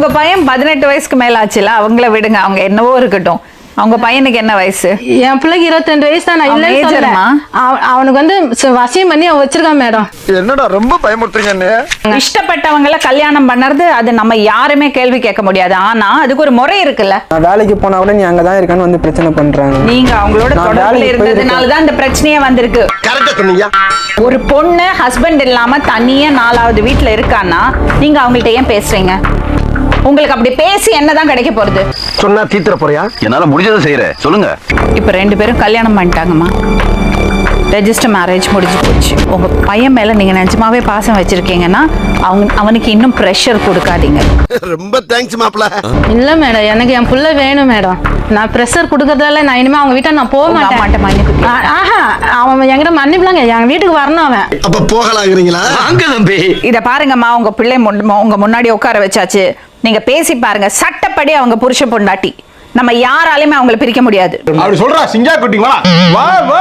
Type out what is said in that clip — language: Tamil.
உங்க பையன் 18 வயசுக்கு மேல ஆச்சுல, அவங்கள விடுங்க, அவங்க என்னவோ இருக்கட்டும். அவங்க பையனுக்கு என்ன வயசு? என் பிள்ளைக்கு 22 வயசு தான். நான் இல்லைன்னு சொல்லல. அவனுக்கு வந்து வசியம் பண்ணி அவன் வச்சிருக்கான் மேடம். என்னடா ரொம்ப பயமுறுத்துறீங்க. இஷ்டப்பட்டவங்கள கல்யாணம் பண்ணறது அது நம்ம யாருமே கேள்வி கேட்க முடியாது. ஆனா அதுக்கு ஒரு முறை இருக்குல்ல. நான் வேலைக்கு போனா கூட நீ அங்கதான் இருக்கான்னு வந்து பிரச்சனை பண்றாங்க. நீங்க அவங்களோட தொடர்புல இருந்ததுனாலதான் இந்த பிரச்சனையே வந்திருக்கு. கரெக்டா சொன்னீங்க. ஒரு பொண்ணு ஹஸ்பண்ட் இல்லாம தனியா 4வது வீட்டுல இருக்கான்னா நீங்க அவங்கள்ட்ட ஏன் பேசுறீங்க? உங்களுக்கு அப்படி பேசி என்னதான் கிடைக்க போறது? சொன்னா தீத்துற போறியா? என்னால முடிஞ்சதை செய்யறேன், சொல்லுங்க. இப்ப 2 பேரும் கல்யாணம் பண்ணிட்டாங்கம்மா. ரெஜிஸ்டர் மேரேஜ் முடிஞ்சு போச்சு. உங்க பையன் மேல நீங்க நிஜமாவே பாசம் வச்சிருக்கீங்கன்னா அவனுக்கு இன்னும் பிரஷர் கொடுக்காதீங்க. ரொம்ப தேங்க்ஸ் மாப்ள. இல்ல மேடம், எனக்கு என் புள்ள வேணும் மேடம். நான் பிரஷர் கொடுக்கறதால நான் இனிமே அவங்க வீட்டை நான் போக மாட்டேன். ஆஹா, அவன் என்கிட்ட மன்னிப்புலாங்க, என் வீட்டுக்கு வரணும் அவன். அப்ப போகலாங்கிறீங்களா? அங்க தம்பி இத பாருங்கம்மா, உங்க பிள்ளை உங்க முன்னாடி உட்கார வச்சாச்சு. நீங்க பேசி பாருங்க. சட்டப்படி அவங்க புருஷ பொண்டாட்டி. நம்ம யாராலையுமே அவங்களை பிரிக்க முடியாது. அப்படி சொல்றா சிங்கா குட்டி வா வா.